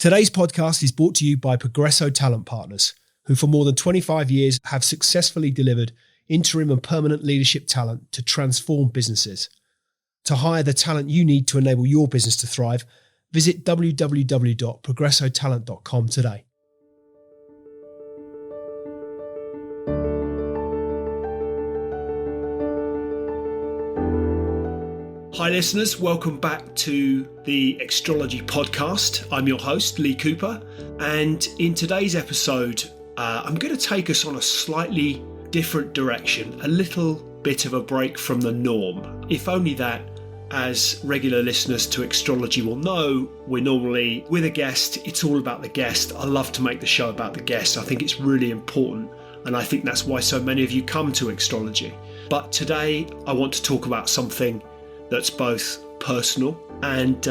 Today's podcast is brought to you by Progresso Talent Partners, who for more than 25 years have successfully delivered interim and permanent leadership talent to transform businesses. To hire the talent you need to enable your business to thrive, visit www.progressotalent.com today. Hi listeners, welcome back to the Extrology podcast. I'm your host, Lee Cooper, and in today's episode, I'm going to take us on a slightly different direction, a little bit of a break from the norm. If only that, as regular listeners to Extrology will know, we're normally with a guest. It's all about the guest. I love to make the show about the guest. I think it's really important, and I think that's why so many of you come to Extrology. But today, I want to talk about something that's both personal and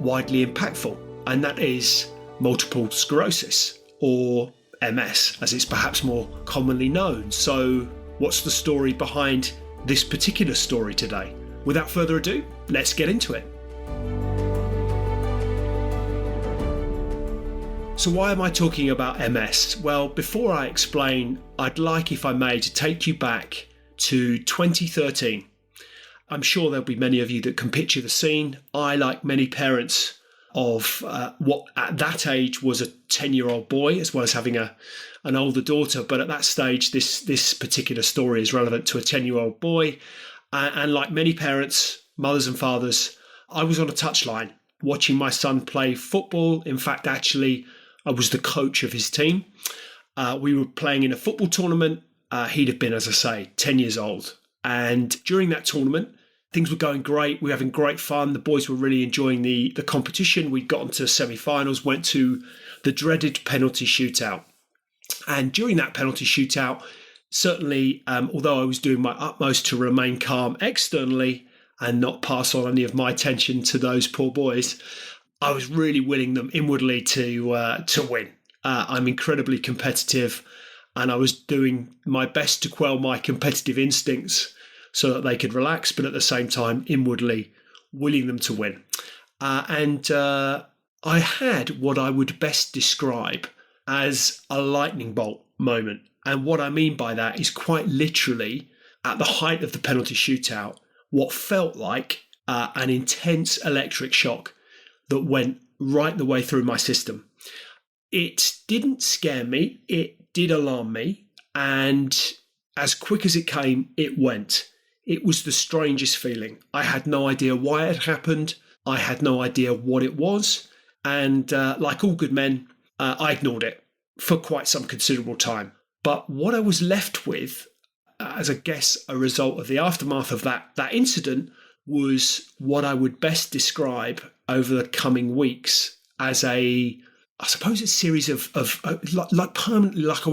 widely impactful, and that is multiple sclerosis, or MS, as it's perhaps more commonly known. So what's the story behind this particular story today? Without further ado, let's get into it. So why am I talking about MS? Well, before I explain, I'd like, if I may, to take you back to 2013. I'm sure there'll be many of you that can picture the scene. I, like many parents of what at that age was a 10-year-old boy, as well as having an older daughter. But at that stage, this particular story is relevant to a 10-year-old boy. And like many parents, mothers and fathers, I was on a touchline watching my son play football. In fact, actually, I was the coach of his team. We were playing in a football tournament. He'd have been, as I say, 10 years old. And during that tournament, things were going great. We were having great fun. The boys were really enjoying the competition. We'd gotten to semi-finals, went to the dreaded penalty shootout. And during that penalty shootout, certainly, although I was doing my utmost to remain calm externally and not pass on any of my attention to those poor boys, I was really willing them inwardly to win. I'm incredibly competitive, and I was doing my best to quell my competitive instincts so that they could relax, but at the same time, inwardly willing them to win. And I had what I would best describe as a lightning bolt moment. And what I mean by that is quite literally, at the height of the penalty shootout, what felt like an intense electric shock that went right the way through my system. It didn't scare me, it did alarm me, and as quick as it came, it went. It was the strangest feeling. I had no idea why it happened. I had no idea what it was. And like all good men, I ignored it for quite some considerable time. But what I was left with, as I guess a result of the aftermath of that incident, was what I would best describe over the coming weeks as a series of like permanently, like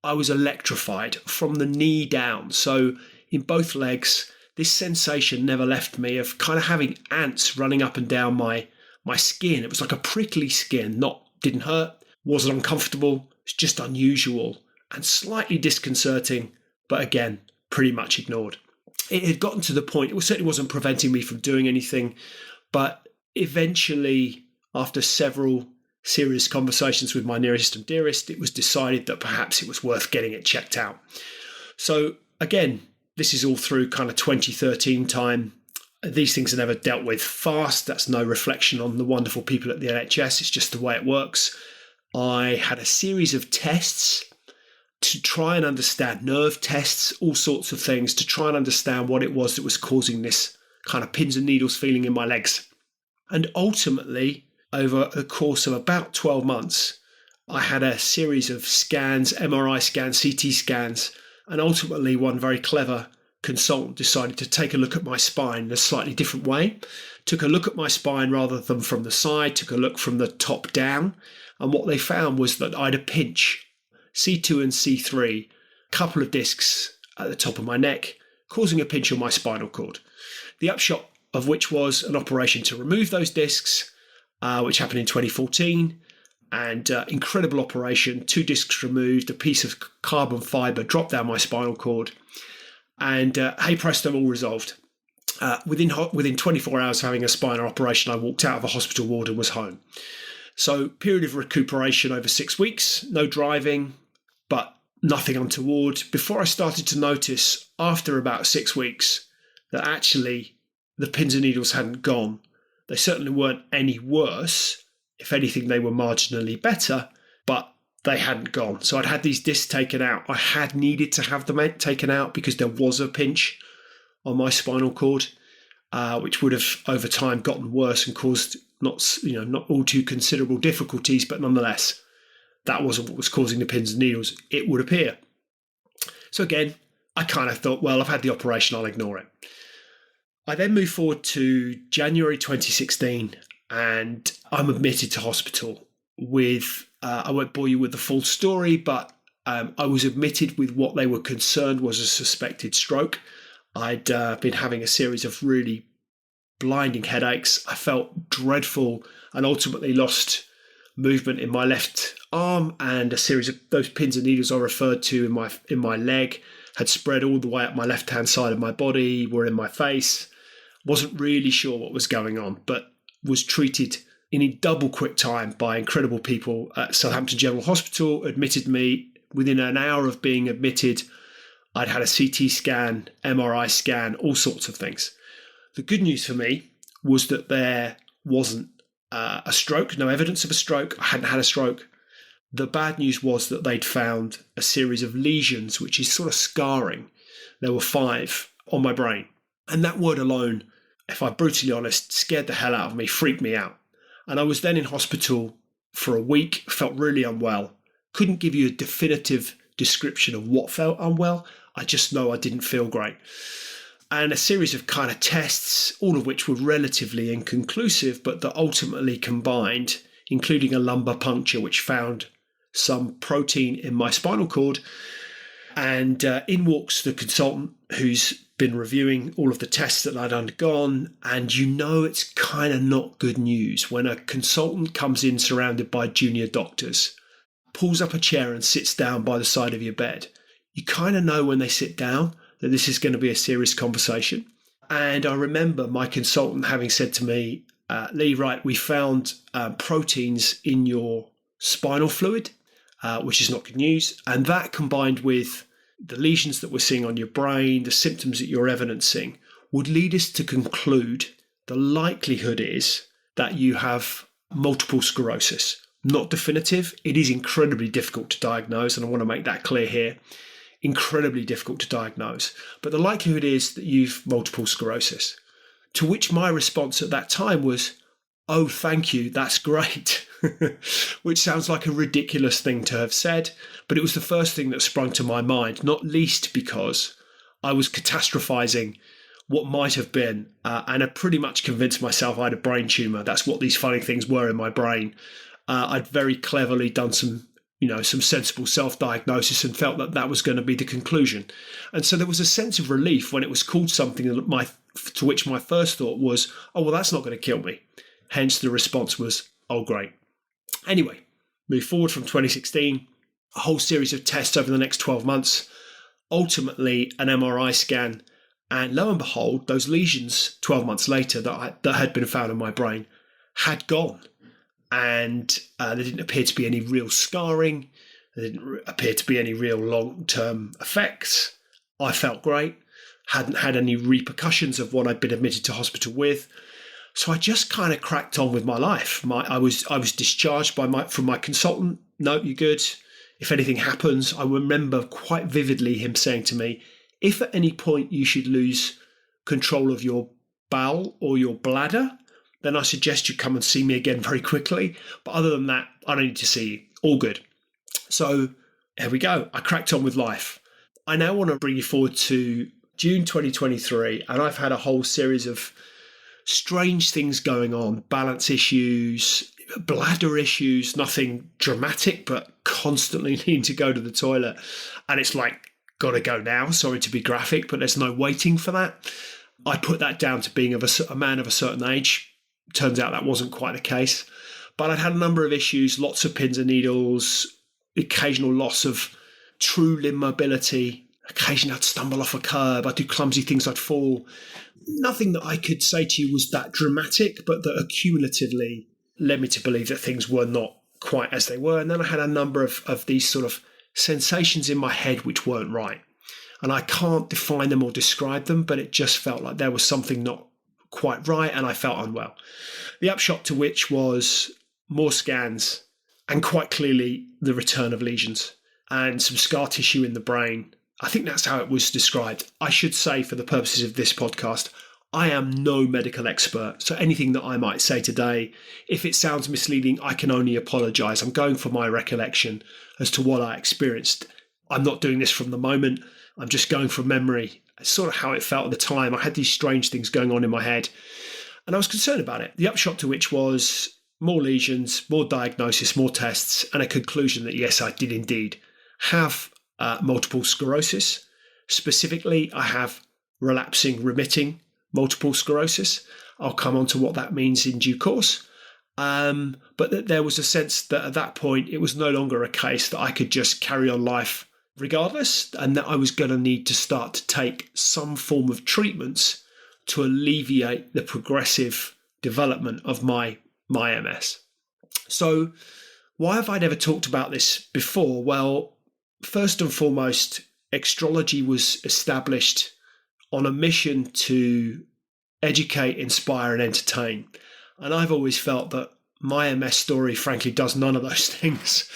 I was electrified from the knee down. So in both legs, this sensation never left me of kind of having ants running up and down my skin. It was like a prickly skin, didn't hurt, wasn't uncomfortable, it's just unusual and slightly disconcerting, but again, pretty much ignored. It had gotten to the point, it certainly wasn't preventing me from doing anything, but eventually, after several serious conversations with my nearest and dearest, it was decided that perhaps it was worth getting it checked out. So again, this is all through kind of 2013 time. These things are never dealt with fast. That's no reflection on the wonderful people at the NHS. It's just the way it works. I had a series of tests to try and understand, nerve tests, all sorts of things, to try and understand what it was that was causing this kind of pins and needles feeling in my legs. And ultimately, over the course of about 12 months, I had a series of scans, MRI scans, CT scans, and ultimately one very clever consultant decided to take a look at my spine in a slightly different way. Took a look at my spine rather than from the side, took a look from the top down. And what they found was that I had a pinch, C2 and C3, a couple of discs at the top of my neck, causing a pinch on my spinal cord. The upshot of which was an operation to remove those discs, which happened in 2014. And incredible operation, 2 discs removed, a piece of carbon fibre dropped down my spinal cord, and hey presto, all resolved. Within 24 hours of having a spinal operation, I walked out of a hospital ward and was home. So period of recuperation over 6 weeks, no driving, but nothing untoward, before I started to notice after about 6 weeks that actually the pins and needles hadn't gone. They certainly weren't any worse. If anything, they were marginally better, but they hadn't gone. So I'd had these discs taken out. I had needed to have them taken out because there was a pinch on my spinal cord, which would have over time gotten worse and caused not all too considerable difficulties, but nonetheless, that wasn't what was causing the pins and needles, it would appear. So again, I kind of thought, well, I've had the operation, I'll ignore it. I then moved forward to January 2016, and I'm admitted to hospital with, I won't bore you with the full story, but I was admitted with what they were concerned was a suspected stroke. I'd been having a series of really blinding headaches. I felt dreadful and ultimately lost movement in my left arm, and a series of those pins and needles I referred to in my leg had spread all the way up my left-hand side of my body, were in my face. Wasn't really sure what was going on, but was treated in a double quick time by incredible people at Southampton General Hospital, admitted me. Within an hour of being admitted, I'd had a CT scan, MRI scan, all sorts of things. The good news for me was that there wasn't a stroke, no evidence of a stroke. I hadn't had a stroke. The bad news was that they'd found a series of lesions, which is sort of scarring. There were 5 on my brain. And that word alone, if I'm brutally honest, scared the hell out of me, freaked me out. And I was then in hospital for a week, felt really unwell. Couldn't give you a definitive description of what felt unwell. I just know I didn't feel great. And a series of kind of tests, all of which were relatively inconclusive, but that ultimately combined, including a lumbar puncture, which found some protein in my spinal cord. And in walks the consultant who's been reviewing all of the tests that I'd undergone. And it's kind of not good news when a consultant comes in surrounded by junior doctors, pulls up a chair and sits down by the side of your bed. You kind of know when they sit down that this is going to be a serious conversation. And I remember my consultant having said to me, Lee, right, we found proteins in your spinal fluid, which is not good news. And that combined with the lesions that we're seeing on your brain, the symptoms that you're evidencing, would lead us to conclude the likelihood is that you have multiple sclerosis. Not definitive. It is incredibly difficult to diagnose, and I want to make that clear here. Incredibly difficult to diagnose. But the likelihood is that you've multiple sclerosis. To which my response at that time was, oh, thank you, that's great. Which sounds like a ridiculous thing to have said, but it was the first thing that sprung to my mind, not least because I was catastrophizing what might have been, and I pretty much convinced myself I had a brain tumour. That's what these funny things were in my brain. I'd very cleverly done some sensible self-diagnosis and felt that that was going to be the conclusion. And so there was a sense of relief when it was called something to which my first thought was, oh, well, that's not going to kill me. Hence the response was, oh, great. Anyway, move forward from 2016, a whole series of tests over the next 12 months, ultimately an MRI scan, and lo and behold, those lesions 12 months later that had been found in my brain had gone. And there didn't appear to be any real scarring. There didn't appear to be any real long-term effects. I felt great. Hadn't had any repercussions of what I'd been admitted to hospital with. So I just kind of cracked on with my life. I was discharged from my consultant. No, you're good. If anything happens, I remember quite vividly him saying to me, if at any point you should lose control of your bowel or your bladder, then I suggest you come and see me again very quickly. But other than that, I don't need to see you. All good. So here we go. I cracked on with life. I now want to bring you forward to June 2023, and I've had a whole series of strange things going on, balance issues, bladder issues, nothing dramatic, but constantly needing to go to the toilet. And it's like, gotta go now. Sorry to be graphic, but there's no waiting for that. I put that down to being a man of a certain age. Turns out that wasn't quite the case. But I'd had a number of issues, lots of pins and needles, occasional loss of true limb mobility. Occasionally I'd stumble off a curb, I'd do clumsy things, I'd fall. Nothing that I could say to you was that dramatic, but that accumulatively led me to believe that things were not quite as they were. And then I had a number of these sort of sensations in my head which weren't right. And I can't define them or describe them, but it just felt like there was something not quite right and I felt unwell. The upshot to which was more scans and quite clearly the return of lesions and some scar tissue in the brain. I think that's how it was described. I should say, for the purposes of this podcast, I am no medical expert. So anything that I might say today, if it sounds misleading, I can only apologise. I'm going for my recollection as to what I experienced. I'm not doing this from the moment. I'm just going from memory. It's sort of how it felt at the time. I had these strange things going on in my head and I was concerned about it. The upshot to which was more lesions, more diagnosis, more tests, and a conclusion that yes, I did indeed have multiple sclerosis. Specifically, I have relapsing, remitting multiple sclerosis. I'll come on to what that means in due course. But that there was a sense that at that point, it was no longer a case that I could just carry on life regardless, and that I was going to need to start to take some form of treatments to alleviate the progressive development of my MS. So why have I never talked about this before? Well, first and foremost, Extrology was established on a mission to educate, inspire, and entertain. And I've always felt that my MS story, frankly, does none of those things.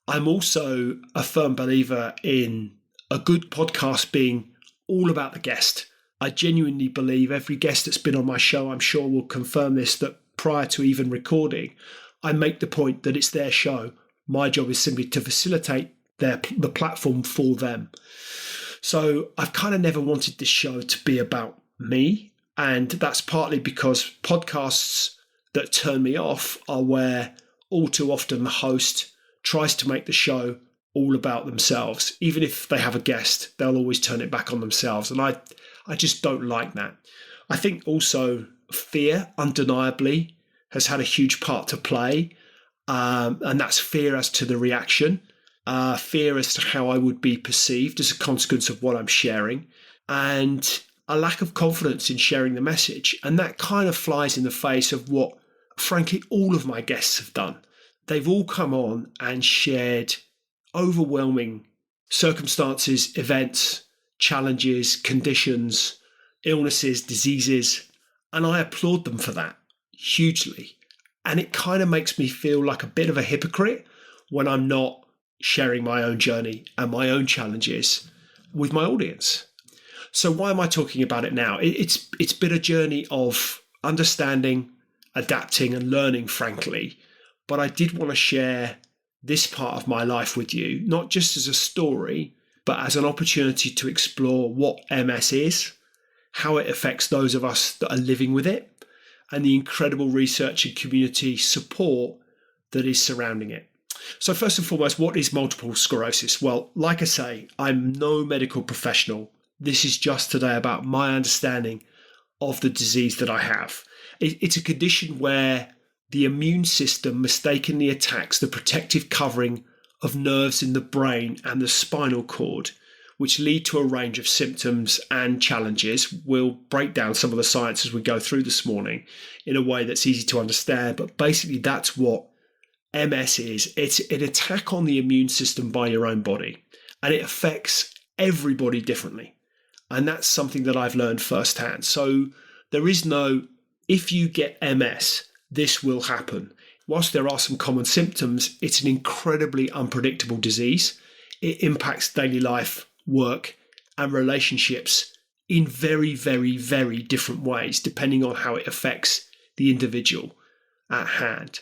I'm also a firm believer in a good podcast being all about the guest. I genuinely believe every guest that's been on my show, I'm sure, will confirm this, that prior to even recording, I make the point that it's their show. My job is simply to facilitate the platform for them. So I've kind of never wanted this show to be about me. And that's partly because podcasts that turn me off are where all too often the host tries to make the show all about themselves. Even if they have a guest, they'll always turn it back on themselves. And I just don't like that. I think also fear, undeniably, has had a huge part to play. And that's fear as to the reaction, fear as to how I would be perceived as a consequence of what I'm sharing, and a lack of confidence in sharing the message. And that kind of flies in the face of what, frankly, all of my guests have done. They've all come on and shared overwhelming circumstances, events, challenges, conditions, illnesses, diseases, and I applaud them for that hugely. And it kind of makes me feel like a bit of a hypocrite when I'm not sharing my own journey and my own challenges with my audience. So why am I talking about it now? It's been a journey of understanding, adapting, and learning, frankly. But I did want to share this part of my life with you, not just as a story, but as an opportunity to explore what MS is, how it affects those of us that are living with it, and the incredible research and community support that is surrounding it. So first and foremost, what is multiple sclerosis? Well, like I say, I'm no medical professional. This is just today about my understanding of the disease that I have. It's a condition where the immune system mistakenly attacks the protective covering of nerves in the brain and the spinal cord, which lead to a range of symptoms and challenges. We'll break down some of the science as we go through this morning in a way that's easy to understand, but basically that's what MS is. It's an attack on the immune system by your own body, and it affects everybody differently. And that's something that I've learned firsthand. So there is no, if you get MS, this will happen. Whilst there are some common symptoms, it's an incredibly unpredictable disease. It impacts daily life, work, and relationships in very, very, very different ways, depending on how it affects the individual at hand.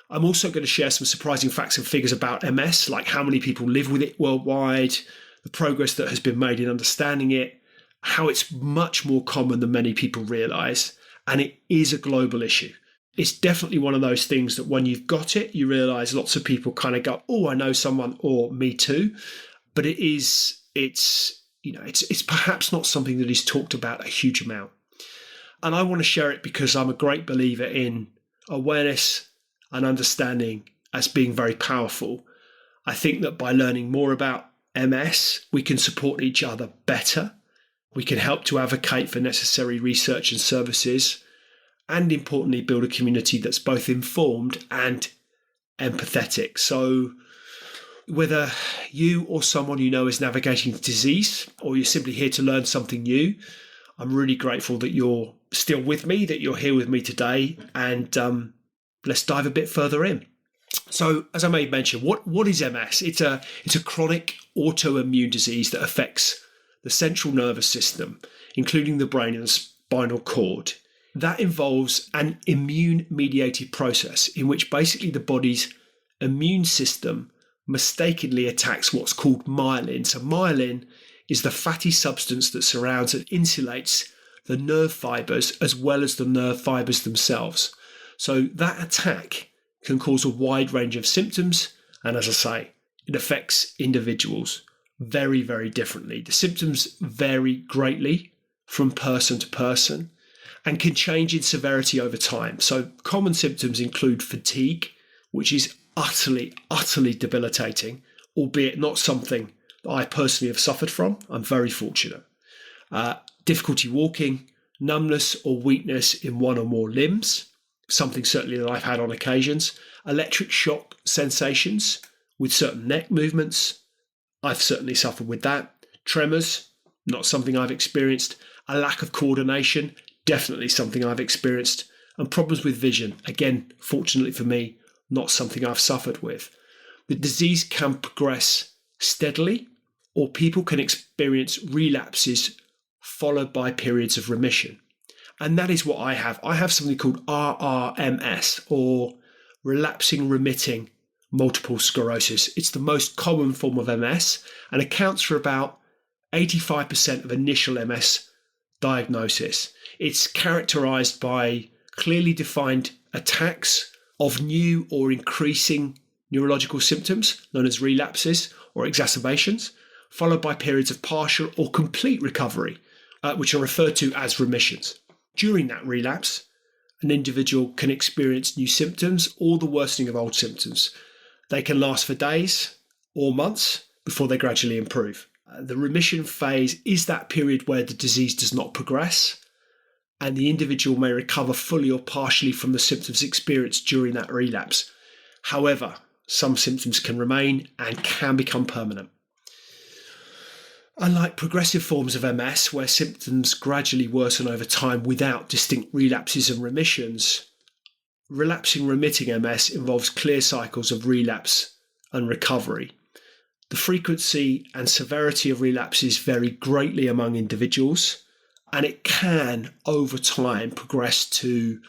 I'm also going to share some surprising facts and figures about MS, like how many people live with it worldwide, the progress that has been made in understanding it, how it's much more common than many people realize, and it is a global issue. It's definitely one of those things that when you've got it, you realize lots of people kind of go, oh, I know someone, or me too. But it's perhaps not something that is talked about a huge amount. And I want to share it because I'm a great believer in awareness and understanding as being very powerful. I think that by learning more about MS, we can support each other better. We can help to advocate for necessary research and services. and importantly, build a community that's both informed and empathetic. So whether you or someone you know is navigating the disease, or you're simply here to learn something new, I'm really grateful that you're still with me, that you're here with me today, and let's dive a bit further in. So, as I made mention, what is MS? It's a chronic autoimmune disease that affects the central nervous system, including the brain and the spinal cord. That involves an immune-mediated process in which basically the body's immune system mistakenly attacks what's called myelin. So myelin is the fatty substance that surrounds and insulates the nerve fibers as well as the nerve fibers themselves. So that attack can cause a wide range of symptoms, and as I say, it affects individuals very, very differently. The symptoms vary greatly from person to person and can change in severity over time. So common symptoms include fatigue, which is utterly debilitating, albeit not something that I personally have suffered from. I'm very fortunate. Difficulty walking, numbness or weakness in one or more limbs, something certainly that I've had on occasions. Electric shock sensations with certain neck movements. I've certainly suffered with that. Tremors, not something I've experienced. A lack of coordination, definitely something I've experienced. And problems with vision, again, fortunately for me, not something I've suffered with. The disease can progress steadily, or people can experience relapses followed by periods of remission. And that is what I have. I have something called RRMS, or relapsing remitting multiple sclerosis. It's the most common form of MS and accounts for about 85% of initial MS diagnosis. It's characterized by clearly defined attacks of new or increasing neurological symptoms, known as relapses or exacerbations, followed by periods of partial or complete recovery, which are referred to as remissions. During that relapse, an individual can experience new symptoms or the worsening of old symptoms. They can last for days or months before they gradually improve. The remission phase is that period where the disease does not progress, and the individual may recover fully or partially from the symptoms experienced during that relapse. However, some symptoms can remain and can become permanent. Unlike progressive forms of MS, where symptoms gradually worsen over time without distinct relapses and remissions, relapsing remitting MS involves clear cycles of relapse and recovery. The frequency and severity of relapses vary greatly among individuals, and it can, over time, progress to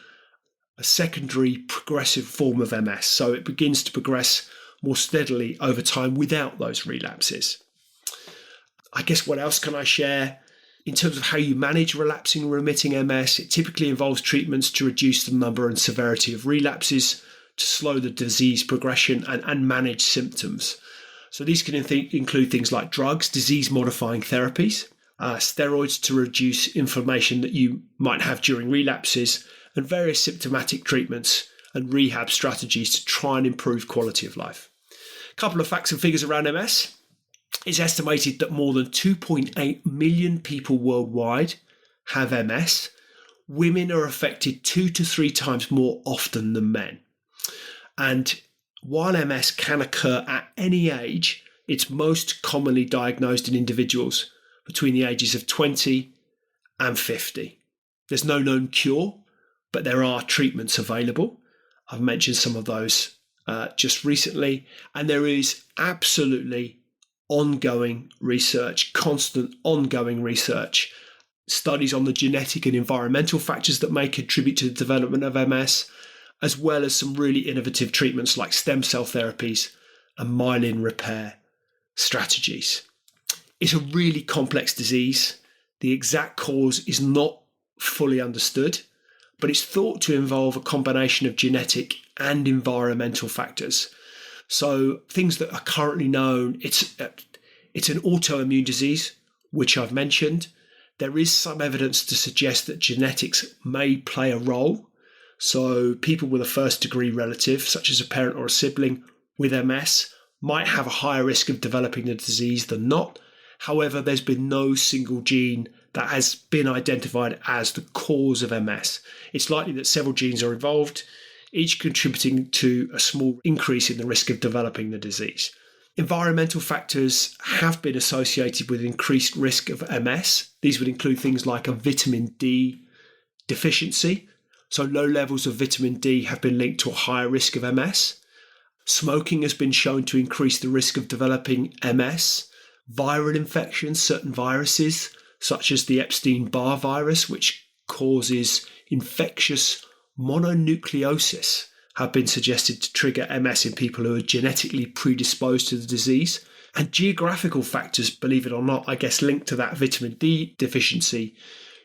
a secondary progressive form of MS. So it begins to progress more steadily over time without those relapses. I guess what else can I share? In terms of how you manage relapsing remitting MS, it typically involves treatments to reduce the number and severity of relapses, to slow the disease progression and manage symptoms. So these can include things like drugs, disease-modifying therapies, steroids to reduce inflammation that you might have during relapses, and various symptomatic treatments and rehab strategies to try and improve quality of life. A couple of facts and figures around MS. It's estimated that more than 2.8 million people worldwide have MS. Women are affected 2 to 3 times more often than men. And while MS can occur at any age, it's most commonly diagnosed in individuals between the ages of 20 and 50. There's no known cure, but there are treatments available. I've mentioned some of those just recently, and there is absolutely ongoing research, constant ongoing research, studies on the genetic and environmental factors that may contribute to the development of MS, as well as some really innovative treatments like stem cell therapies and myelin repair strategies. It's a really complex disease. The exact cause is not fully understood, but it's thought to involve a combination of genetic and environmental factors. So things that are currently known, it's an autoimmune disease, which I've mentioned. There is some evidence to suggest that genetics may play a role. So people with a first degree relative, such as a parent or a sibling with MS, might have a higher risk of developing the disease than not. However, there's been no single gene that has been identified as the cause of MS. It's likely that several genes are involved, each contributing to a small increase in the risk of developing the disease. Environmental factors have been associated with increased risk of MS. These would include things like a vitamin D deficiency. So low levels of vitamin D have been linked to a higher risk of MS. Smoking has been shown to increase the risk of developing MS. Viral infections, certain viruses, such as the Epstein-Barr virus, which causes infectious mononucleosis, have been suggested to trigger MS in people who are genetically predisposed to the disease. And geographical factors, believe it or not, I guess linked to that vitamin D deficiency.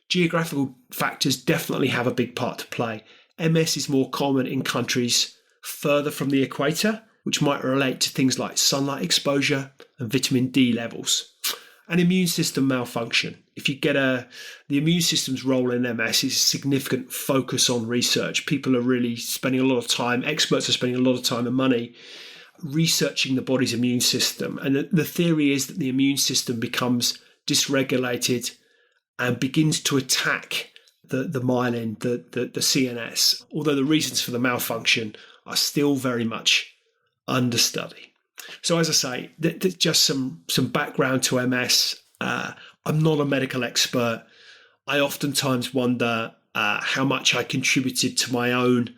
Geographical factors definitely have a big part to play. MS is more common in countries further from the equator, which might relate to things like sunlight exposure and vitamin D levels. And immune system malfunction. If you get the immune system's role in MS is a significant focus on research. People are really spending a lot of time, experts are spending a lot of time and money researching the body's immune system. And the theory is that the immune system becomes dysregulated and begins to attack the myelin, the CNS, although the reasons for the malfunction are still very much under study. So as I say, just some background to MS. I'm not a medical expert. I oftentimes wonder how much I contributed to my own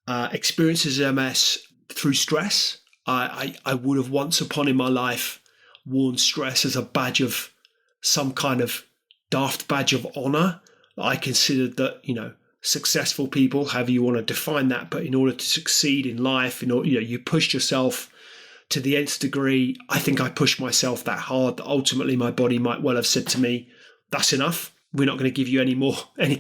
experiences of MS through stress. I would have once upon in my life worn stress as a badge of some kind of daft badge of honor. I considered that, successful people, however you want to define that, but in order to succeed in life, you pushed yourself to the nth degree. I think I pushed myself that hard that ultimately my body might well have said to me, that's enough. We're not going to give you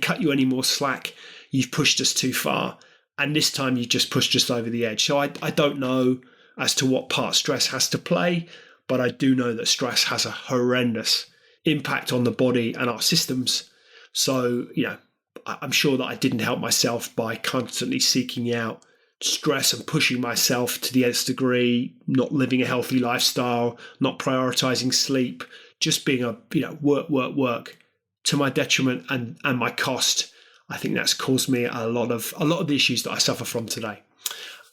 cut you any more slack. You've pushed us too far. And this time you just pushed us over the edge. So I don't know as to what part stress has to play, but I do know that stress has a horrendous impact on the body and our systems. So, I'm sure that I didn't help myself by constantly seeking out stress and pushing myself to the nth degree, not living a healthy lifestyle, not prioritizing sleep, just being work to my detriment and my cost. I think that's caused me a lot of the issues that I suffer from today.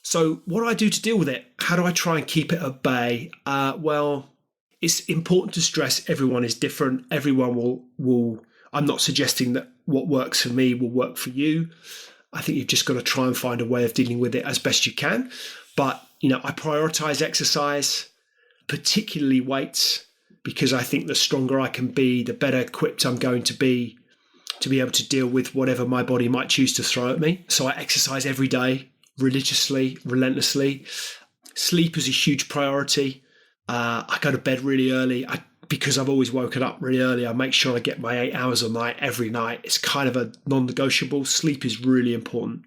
So what do I do to deal with it? How do I try and keep it at bay? Well, it's important to stress everyone is different. Everyone will. I'm not suggesting that what works for me will work for you. I think you've just got to try and find a way of dealing with it as best you can. But, I prioritize exercise, particularly weights, because I think the stronger I can be, the better equipped I'm going to be able to deal with whatever my body might choose to throw at me. So I exercise every day, religiously, relentlessly. Sleep is a huge priority. I go to bed really early. Because I've always woken up really early, I make sure I get my 8 hours a night every night. It's kind of a non-negotiable. Sleep is really important.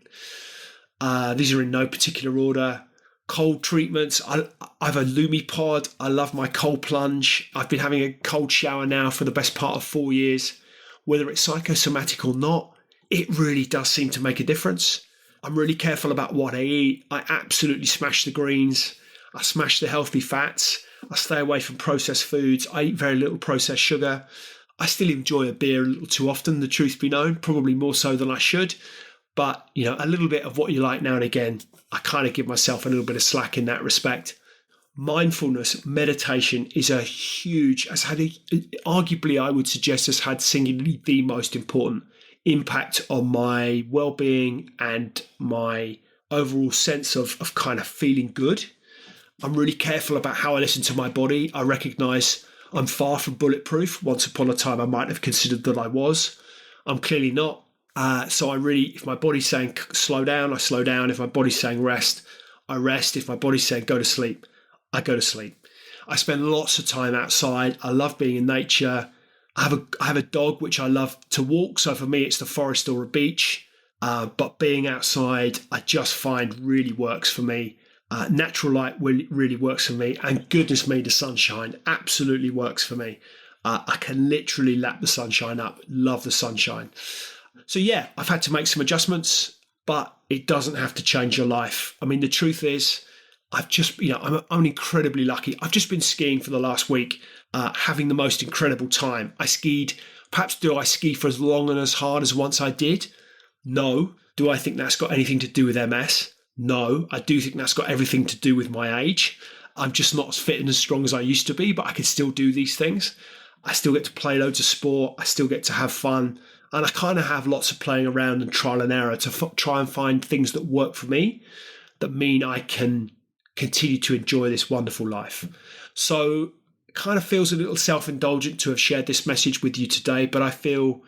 These are in no particular order. Cold treatments. I have a Lumipod. I love my cold plunge. I've been having a cold shower now for the best part of 4 years. Whether it's psychosomatic or not, it really does seem to make a difference. I'm really careful about what I eat. I absolutely smash the greens. I smash the healthy fats. I stay away from processed foods. I eat very little processed sugar. I still enjoy a beer a little too often, the truth be known, probably more so than I should. But, a little bit of what you like now and again, I kind of give myself a little bit of slack in that respect. Mindfulness, meditation is arguably I would suggest has had singularly the most important impact on my well-being and my overall sense of kind of feeling good. I'm really careful about how I listen to my body. I recognize I'm far from bulletproof. Once upon a time, I might have considered that I was. I'm clearly not. So if my body's saying slow down, I slow down. If my body's saying rest, I rest. If my body's saying go to sleep, I go to sleep. I spend lots of time outside. I love being in nature. I have a dog which I love to walk. So for me, it's the forest or a beach. But being outside, I just find really works for me. Natural light really works for me, and goodness me, the sunshine absolutely works for me. I can literally lap the sunshine up. Love the sunshine. So yeah, I've had to make some adjustments, but it doesn't have to change your life. I mean, the truth is, I'm incredibly lucky. I've just been skiing for the last week, having the most incredible time. I skied, perhaps do I ski for as long and as hard as once I did? No. Do I think that's got anything to do with MS? No. I do think that's got everything to do with my age. I'm just not as fit and as strong as I used to be, but I can still do these things. I still get to play loads of sport. I still get to have fun. And I kind of have lots of playing around and trial and error to try and find things that work for me, that mean I can continue to enjoy this wonderful life. So it kind of feels a little self-indulgent to have shared this message with you today, but I feel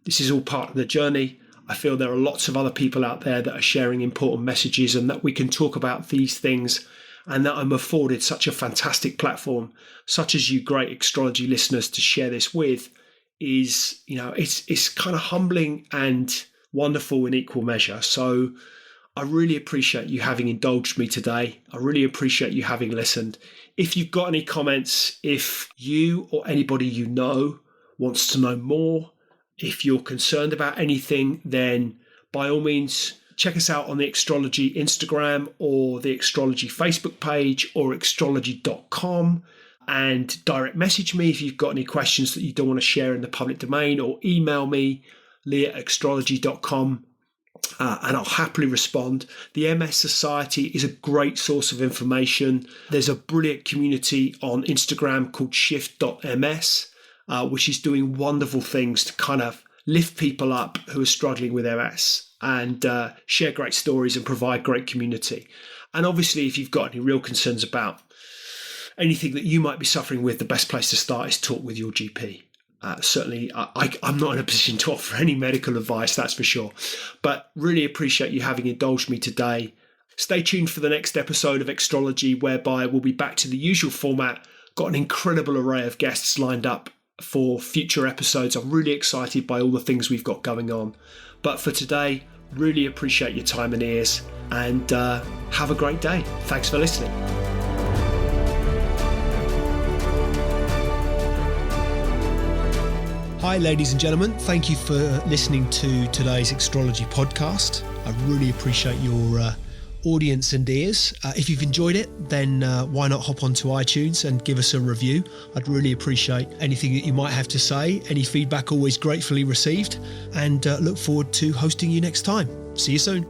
this is all part of the journey. I feel there are lots of other people out there that are sharing important messages, and that we can talk about these things, and that I'm afforded such a fantastic platform, such as you great Extrology listeners, to share this with is, it's kind of humbling and wonderful in equal measure. So I really appreciate you having indulged me today. I really appreciate you having listened. If you've got any comments, if you or anybody you know wants to know more, if you're concerned about anything, then by all means, check us out on the Extrology Instagram or the Extrology Facebook page or extrology.com, and direct message me if you've got any questions that you don't want to share in the public domain, or email me, lee@extrology.com. And I'll happily respond. The MS Society is a great source of information. There's a brilliant community on Instagram called shift.ms, which is doing wonderful things to kind of lift people up who are struggling with MS, and share great stories and provide great community. And obviously, if you've got any real concerns about anything that you might be suffering with, the best place to start is talk with your GP. Certainly, I'm not in a position to offer any medical advice, that's for sure. But really appreciate you having indulged me today. Stay tuned for the next episode of Extrology, whereby we'll be back to the usual format. Got an incredible array of guests lined up for future episodes. I'm really excited by all the things we've got going on. But for today, really appreciate your time and ears, and have a great day. Thanks for listening. Hi, ladies and gentlemen. Thank you for listening to today's Extrology podcast. I really appreciate your audience and ears. If you've enjoyed it, then why not hop onto iTunes and give us a review? I'd really appreciate anything that you might have to say. Any feedback always gratefully received, and look forward to hosting you next time. See you soon.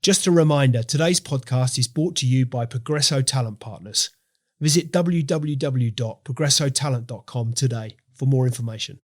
Just a reminder, today's podcast is brought to you by Progresso Talent Partners. Visit www.progressotalent.com today for more information.